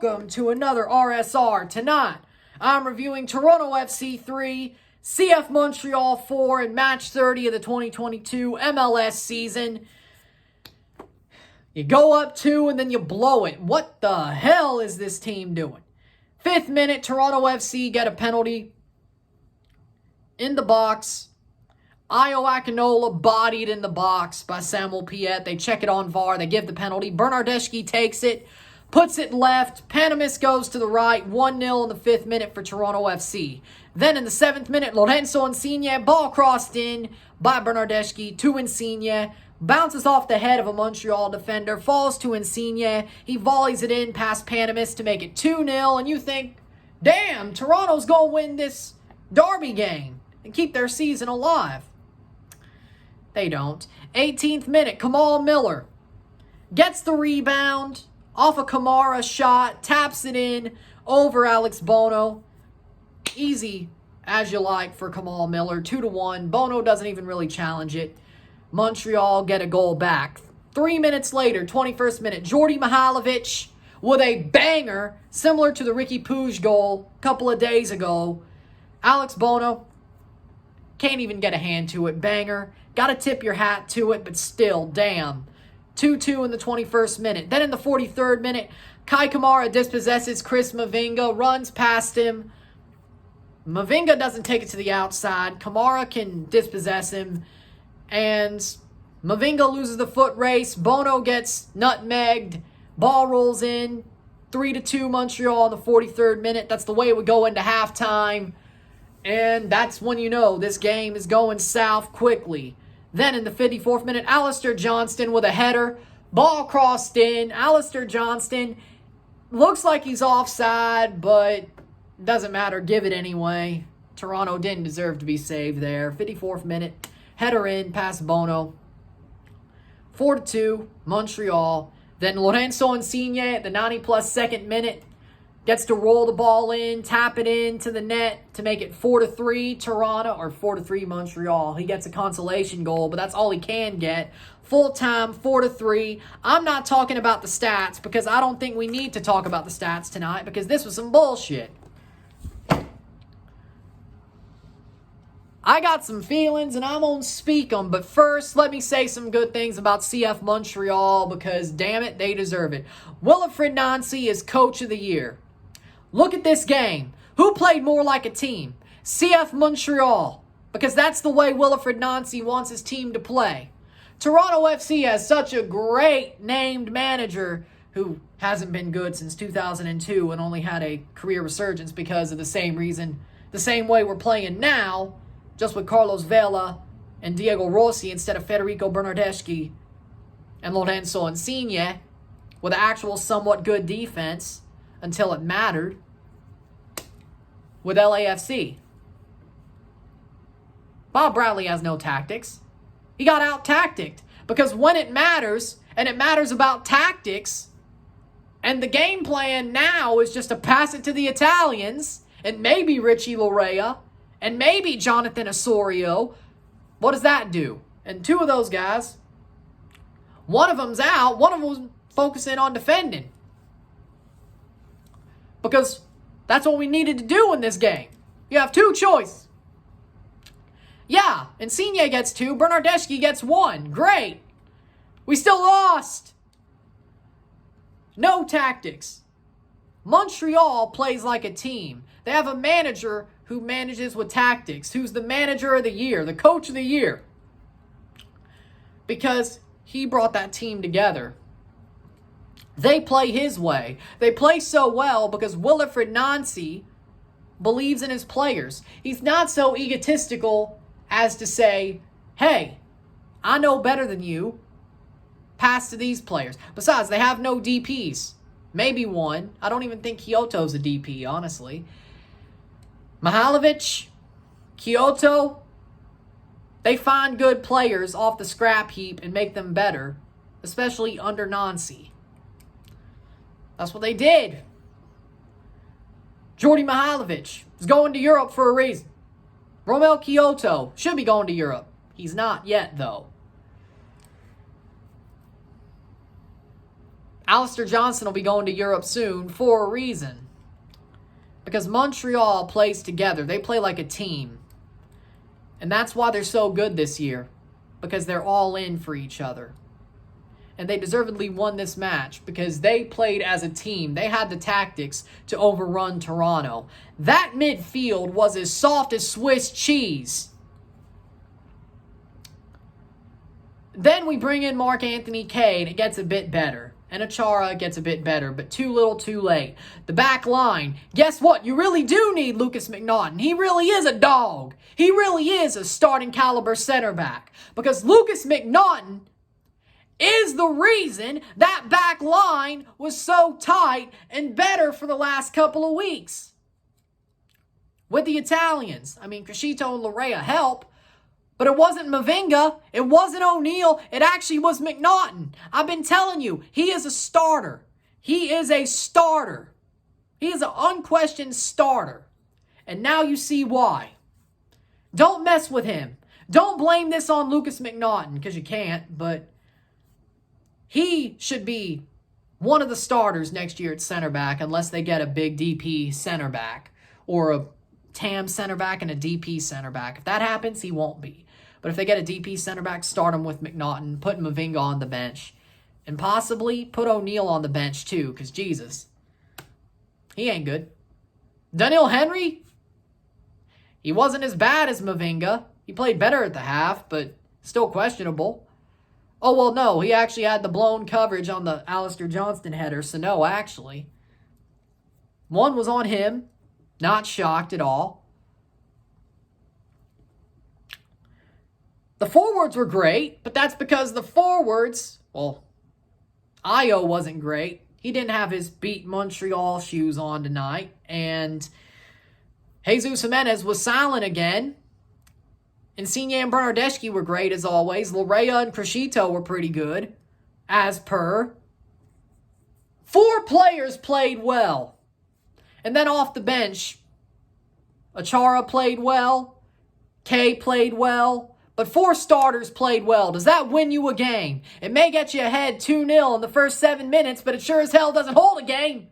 welcome to another RSR. Tonight, I'm reviewing Toronto FC 3, CF Montreal 4 in match 30 of the 2022 MLS season. You go up 2 and then you blow it. What the hell is this team doing? 5th minute, Toronto FC get a penalty in the box. Io Akinola bodied in the box by Samuel Piet. They check it on VAR. They give the penalty. Bernardeschi takes it, puts it left. Panamis goes to the right. 1-0 in the 5th minute for Toronto FC. Then in the 7th minute, Lorenzo Insigne, ball crossed in by Bernardeschi to Insigne. Bounces off the head of a Montreal defender. Falls to Insigne. He volleys it in past Panamis to make it 2-0. And you think, damn, Toronto's going to win this derby game and keep their season alive. They don't. 18th minute, Kamal Miller gets the rebound off a Kamara shot, taps it in over Alex Bono. Easy as you like for Kamal Miller, 2-1. Bono doesn't even really challenge it. Montreal get a goal back. 3 minutes later, 21st minute, Jordi Mihailovic with a banger similar to the Ricky Puig goal a couple of days ago. Alex Bono can't even get a hand to it. Banger. Got to tip your hat to it, but still, damn. 2-2 in the 21st minute. Then in the 43rd minute, Kai Kamara dispossesses Chris Mavinga, runs past him. Mavinga doesn't take it to the outside. Kamara can dispossess him, and Mavinga loses the foot race. Bono gets nutmegged. Ball rolls in. 3-2 Montreal in the 43rd minute. That's the way it would go into halftime. And that's when you know this game is going south quickly. Then in the 54th minute, Alistair Johnston with a header. Ball crossed in. Alistair Johnston looks like he's offside, but doesn't matter. Give it anyway. Toronto didn't deserve to be saved there. 54th minute, header in past Bono. 4-2, Montreal. Then Lorenzo Insigne at the 90-plus second minute gets to roll the ball in, tap it into the net to make it 4-3 Toronto, or 4-3 Montreal. He gets a consolation goal, but that's all he can get. Full time, 4-3. I'm not talking about the stats because I don't think we need to talk about the stats tonight because this was some bullshit. I got some feelings and I'm going to speak them, but first let me say some good things about CF Montreal because damn it, they deserve it. Wilfried Nancy is Coach of the Year. Look at this game. Who played more like a team? CF Montreal. Because that's the way Wilfried Nancy wants his team to play. Toronto FC has such a great named manager who hasn't been good since 2002 and only had a career resurgence because of the same reason, the same way we're playing now, just with Carlos Vela and Diego Rossi instead of Federico Bernardeschi and Lorenzo Insigne with an actual somewhat good defense until it mattered with LAFC. Bob Bradley has no tactics. He got out-tacticked because when it matters, and it matters about tactics, and the game plan now is just to pass it to the Italians, and maybe Richie Lorea, and maybe Jonathan Osorio, what does that do? And 2 of those guys, one of them's out, one of them's focusing on defending. Because that's what we needed to do in this game. You have 2 choices. Yeah, Insigne gets 2, Bernardeschi gets 1. Great. We still lost. No tactics. Montreal plays like a team. They have a manager who manages with tactics, who's the manager of the year, the coach of the year. Because he brought that team together. They play his way. They play so well because Wilfried Nancy believes in his players. He's not so egotistical as to say, hey, I know better than you. Pass to these players. Besides, they have no DPs. Maybe one. I don't even think Kyoto's a DP, honestly. Mihailovic, Kyoto, they find good players off the scrap heap and make them better, especially under Nancy. That's what they did. Jordi Mihailovic is going to Europe for a reason. Romel Kyoto should be going to Europe. He's not yet, though. Alistair Johnston will be going to Europe soon for a reason. Because Montreal plays together. They play like a team. And that's why they're so good this year. Because they're all in for each other. And they deservedly won this match because they played as a team. They had the tactics to overrun Toronto. That midfield was as soft as Swiss cheese. Then we bring in Marc-Anthony Kaye, and it gets a bit better. And Achara gets a bit better, but too little, too late. The back line, guess what? You really do need Lucas McNaughton. He really is a dog. He really is a starting caliber center back. Because Lucas McNaughton is the reason that back line was so tight and better for the last couple of weeks. With the Italians. I mean, Criscito and Larea help. But it wasn't Mavinga. It wasn't O'Neal. It actually was McNaughton. I've been telling you, he is a starter. He is a starter. He is an unquestioned starter. And now you see why. Don't mess with him. Don't blame this on Lucas McNaughton, because you can't, but he should be one of the starters next year at center back unless they get a big DP center back or a TAM center back and a DP center back. If that happens, he won't be. But if they get a DP center back, start him with McNaughton, put Mavinga on the bench, and possibly put O'Neal on the bench too, because Jesus, he ain't good. Daniel Henry, he wasn't as bad as Mavinga. He played better at the half, but still questionable. Oh, well, no, he actually had the blown coverage on the Alistair Johnston header, so no, actually. One was on him. Not shocked at all. The forwards were great, but that's because the forwards, well, Ayo wasn't great. He didn't have his beat Montreal shoes on tonight, and Jesus Jimenez was silent again. Insigne and Bernardeschi were great as always. Larea and Criscito were pretty good, as per. 4 players played well. And then off the bench, Achara played well, Kaye played well, but 4 starters played well. Does that win you a game? It may get you ahead 2-0 in the first 7 minutes, but it sure as hell doesn't hold a game.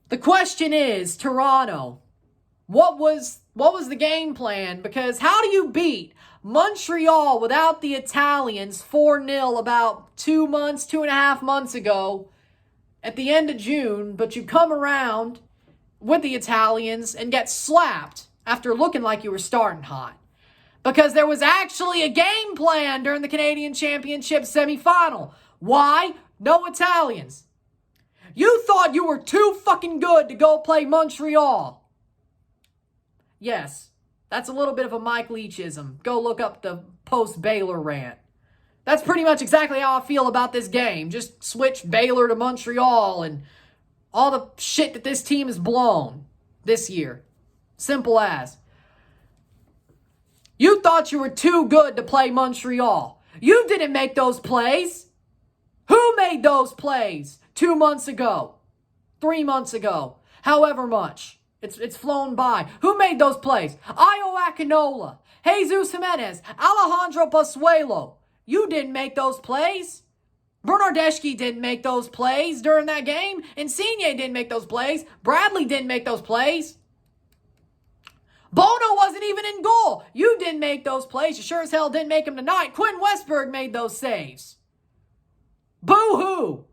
The question is, Toronto, what was the game plan? Because how do you beat Montreal without the Italians 4-0 about 2.5 months ago at the end of June, but you come around with the Italians and get slapped after looking like you were starting hot? Because there was actually a game plan during the Canadian Championship semifinal. Why? No Italians. You thought you were too fucking good to go play Montreal. Yes, that's a little bit of a Mike Leachism. Go look up the post-Baylor rant. That's pretty much exactly how I feel about this game. Just switch Baylor to Montreal and all the shit that this team has blown this year. Simple as. You thought you were too good to play Montreal. You didn't make those plays. Who made those plays 2 months ago? 3 months ago? However much. It's flown by. Who made those plays? Ayo Akinola, Jesus Jimenez, Alejandro Pozuelo. You didn't make those plays. Bernardeschi didn't make those plays during that game. Insigne didn't make those plays. Bradley didn't make those plays. Bono wasn't even in goal. You didn't make those plays. You sure as hell didn't make them tonight. Quinn Westberg made those saves. Boo-hoo.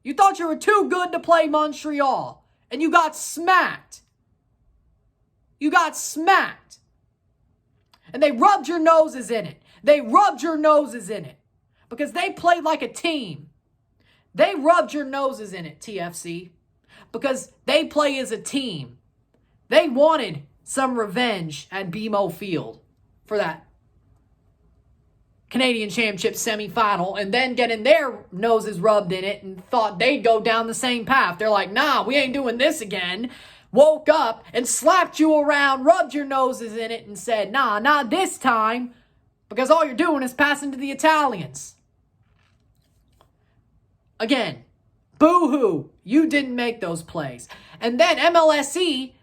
You thought you were too good to play Montreal. And you got smacked. You got smacked. And they rubbed your noses in it. They rubbed your noses in it. Because they played like a team. They rubbed your noses in it, TFC. Because they play as a team. They wanted some revenge at BMO Field for that Canadian Championship semifinal, and then getting their noses rubbed in it and thought they'd go down the same path. They're like, nah, we ain't doing this again. Woke up and slapped you around, rubbed your noses in it, and said, nah, not this time, because all you're doing is passing to the Italians. Again, boo-hoo, you didn't make those plays. And then MLSE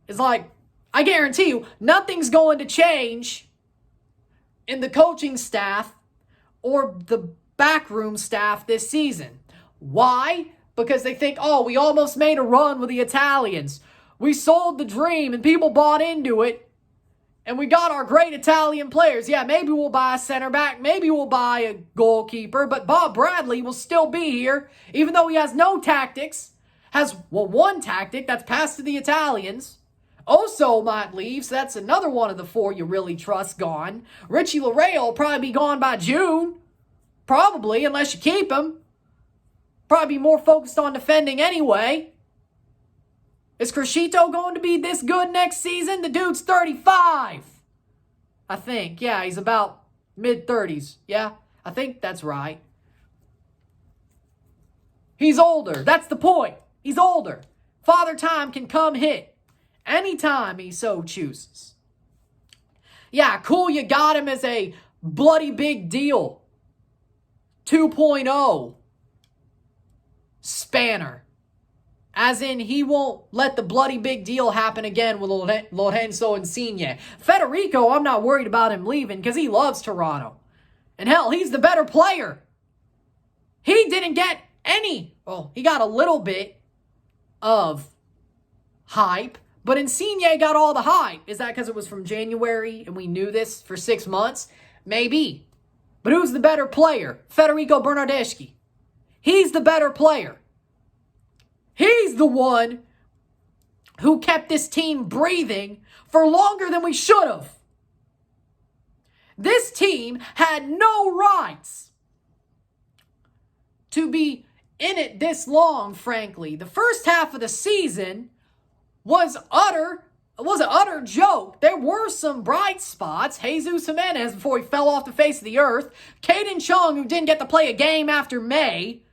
is like, I guarantee you, nothing's going to change in the coaching staff or the backroom staff this season. Why? Because they think, oh, we almost made a run with the Italians. We sold the dream and people bought into it. And we got our great Italian players. Yeah, maybe we'll buy a center back. Maybe we'll buy a goalkeeper. But Bob Bradley will still be here, even though he has no tactics. Has, well, one tactic, that's pass to the Italians. Oso might leave, so that's another one of the four you really trust gone. Richie Lareal will probably be gone by June. Probably, unless you keep him. Probably be more focused on defending anyway. Is Crescito going to be this good next season? The dude's 35. I think. Yeah, he's about mid-30s. Yeah, I think that's right. He's older. That's the point. He's older. Father Time can come hit anytime he so chooses. Yeah, cool, you got him as a bloody big deal. 2.0 spanner. As in, he won't let the bloody big deal happen again with Lorenzo Insigne. Federico, I'm not worried about him leaving because he loves Toronto. And hell, he's the better player. He didn't get any. Well, he got a little bit of hype, but Insigne got all the hype. Is that because it was from January and we knew this for 6 months? Maybe. But who's the better player? Federico Bernardeschi. He's the better player. He's the one who kept this team breathing for longer than we should have. This team had no rights to be in it this long, frankly. The first half of the season was an utter joke. There were some bright spots. Jesus Jimenez before he fell off the face of the earth. Caden Chung, who didn't get to play a game after May.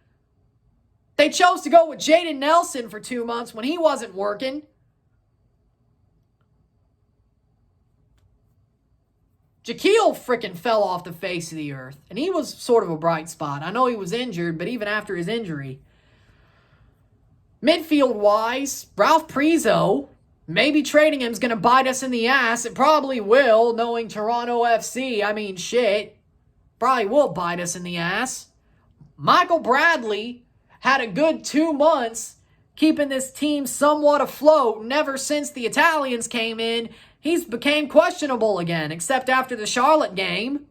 They chose to go with Jaden Nelson for 2 months when he wasn't working. Jaquil frickin' fell off the face of the earth. And he was sort of a bright spot. I know he was injured, but even after his injury. Midfield-wise, Ralph Prizo, maybe trading him is going to bite us in the ass. It probably will, knowing Toronto FC. I mean, shit. Probably will bite us in the ass. Michael Bradley had a good 2 months keeping this team somewhat afloat. And ever since the Italians came in, he's became questionable again, except after the Charlotte game.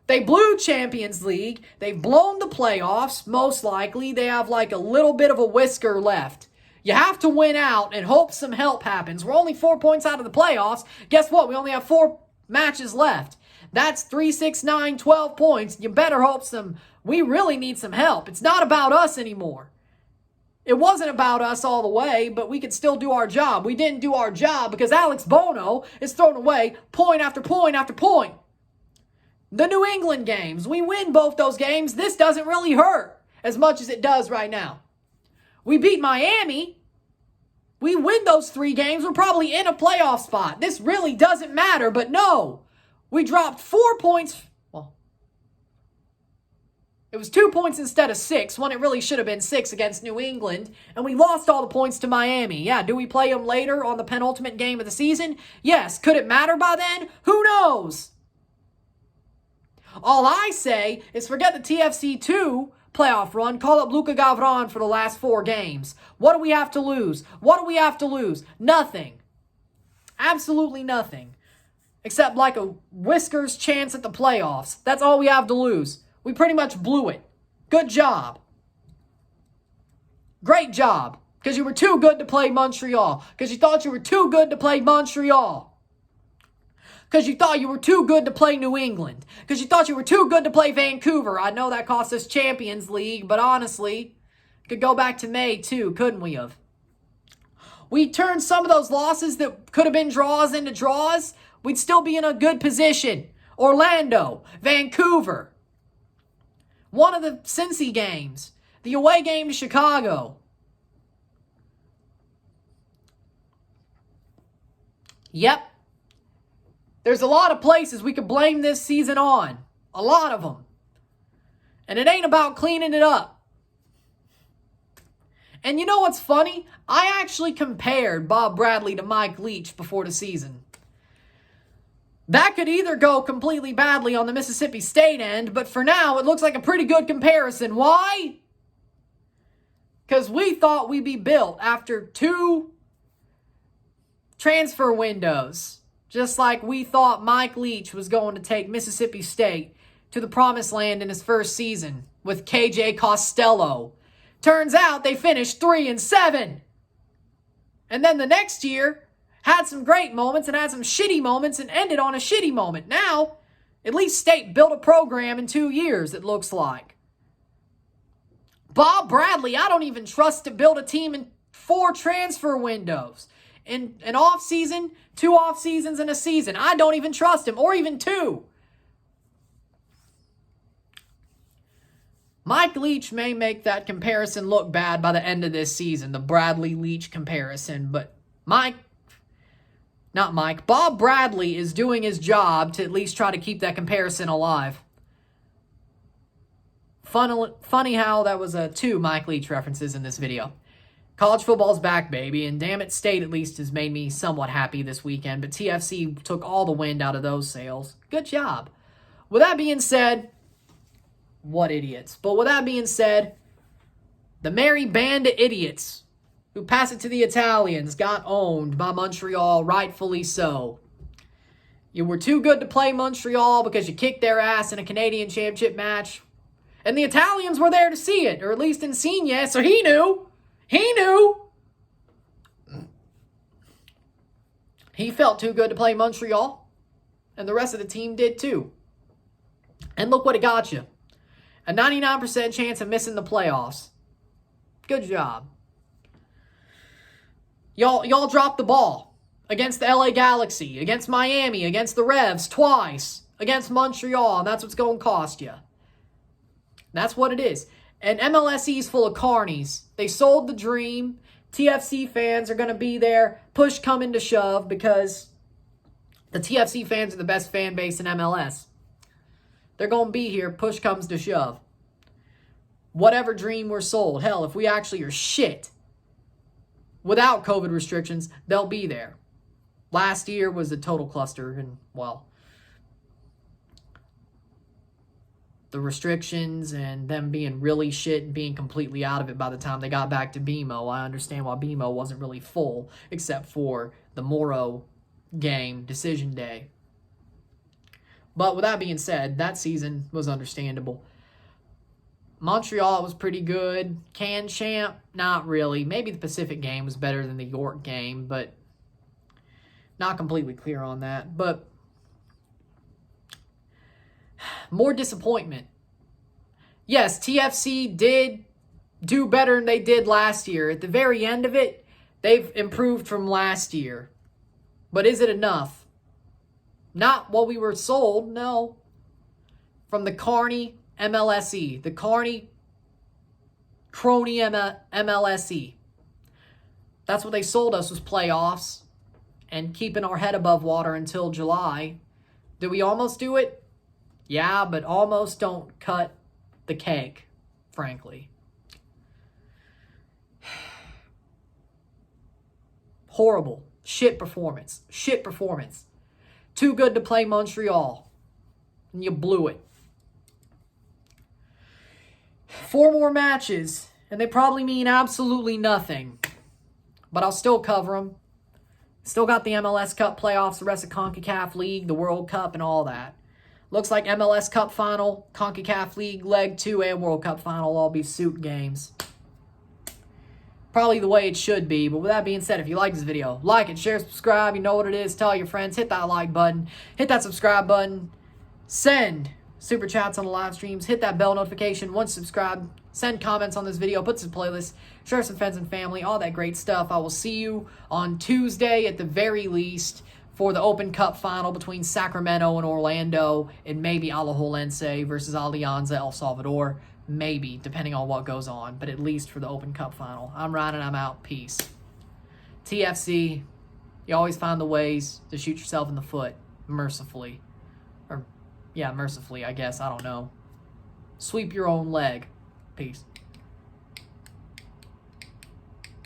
They blew Champions League. They've blown the playoffs, most likely. They have like a little bit of a whisker left. You have to win out and hope some help happens. We're only 4 points out of the playoffs. Guess what? We only have 4 matches left. That's 3, 6, 9, 12 points. You better hope we really need some help. It's not about us anymore. It wasn't about us all the way, but we could still do our job. We didn't do our job because Alex Bono is throwing away point after point after point. The New England games, we win both those games. This doesn't really hurt as much as it does right now. We beat Miami. We win those 3 games. We're probably in a playoff spot. This really doesn't matter, but no. We dropped 4 points. Well, it was 2 points instead of 6, when it really should have been 6 against New England. And we lost all the points to Miami. Yeah, do we play them later on the penultimate game of the season? Yes. Could it matter by then? Who knows? All I say is forget the TFC2 playoff run. Call up Luca Gavron for the last 4 games. What do we have to lose? What do we have to lose? Nothing. Absolutely nothing. Except like a whiskers chance at the playoffs. That's all we have to lose. We pretty much blew it. Good job. Great job. Because you were too good to play Montreal. Because you thought you were too good to play Montreal. Because you thought you were too good to play New England. Because you thought you were too good to play Vancouver. I know that cost us Champions League, but honestly, could go back to May too, couldn't we have? We turned some of those losses that could have been draws into draws. We'd still be in a good position. Orlando, Vancouver. One of the Cincy games. The away game to Chicago. Yep. There's a lot of places we could blame this season on. A lot of them. And it ain't about cleaning it up. And you know what's funny? I actually compared Bob Bradley to Mike Leach before the season. That could either go completely badly on the Mississippi State end, but for now, it looks like a pretty good comparison. Why? Because we thought we'd be built after 2 transfer windows. Just like we thought Mike Leach was going to take Mississippi State to the promised land in his first season with KJ Costello. Turns out they finished 3-7. And then the next year, had some great moments and had some shitty moments and ended on a shitty moment. Now, at least State built a program in 2 years, it looks like. Bob Bradley, I don't even trust to build a team in 4 transfer windows. In an off-season, 2 off-seasons, and a season. I don't even trust him, or even 2. Mike Leach may make that comparison look bad by the end of this season, the Bradley-Leach comparison, but Bob Bradley is doing his job to at least try to keep that comparison alive. Funny how that was 2 Mike Leach references in this video. College football's back, baby, and damn it, State at least has made me somewhat happy this weekend, but TFC took all the wind out of those sails. Good job. With that being said, what idiots. But with that being said, the merry band of idiots who pass it to the Italians got owned by Montreal, rightfully so. You were too good to play Montreal because you kicked their ass in a Canadian Championship match. And the Italians were there to see it, or at least Insigne, so he knew. He knew. He felt too good to play Montreal, and the rest of the team did too. And look what it got you. A 99% chance of missing the playoffs. Good job. Y'all dropped the ball against the LA Galaxy, against Miami, against the Revs twice, against Montreal, and that's what's going to cost you. That's what it is. And MLSE is full of carnies. They sold the dream. TFC fans are going to be there, push coming to shove, because the TFC fans are the best fan base in MLS. They're going to be here, push comes to shove. Whatever dream we're sold. Hell, if we actually are shit without COVID restrictions, they'll be there. Last year was a total cluster, and, well, the restrictions and them being really shit and being completely out of it by the time they got back to BMO. I understand why BMO wasn't really full, except for the Morrow game, decision day. But with that being said, that season was understandable. Montreal was pretty good. Can champ? Not really. Maybe the Pacific game was better than the York game, but not completely clear on that. But more disappointment. Yes, TFC did do better than they did last year. At the very end of it, they've improved from last year. But is it enough? Not what we were sold, no. From the Carney MLSE. The Carney crony MLSE. That's what they sold us, was playoffs and keeping our head above water until July. Did we almost do it? Yeah, but almost don't cut the cake, frankly. Horrible. Shit performance. Shit performance. Too good to play Montreal. And you blew it. 4 more matches, and they probably mean absolutely nothing. But I'll still cover them. Still got the MLS Cup playoffs, the rest of CONCACAF League, the World Cup, and all that. Looks like MLS Cup Final, CONCACAF League Leg 2, and World Cup Final will all be suit games. Probably the way it should be. But with that being said, if you like this video, like it, share, subscribe. You know what it is. Tell your friends. Hit that like button. Hit that subscribe button. Send super chats on the live streams. Hit that bell notification once subscribed. Send comments on this video. Put some playlists. Share some friends and family. All that great stuff. I will see you on Tuesday at the very least for the Open Cup Final between Sacramento and Orlando, and maybe Alajuelense versus Alianza El Salvador. Maybe, depending on what goes on, but at least for the Open Cup Final. I'm Ryan and I'm out. Peace. TFC, you always find the ways to shoot yourself in the foot, mercifully. Or, yeah, mercifully, I guess. I don't know. Sweep your own leg. Peace.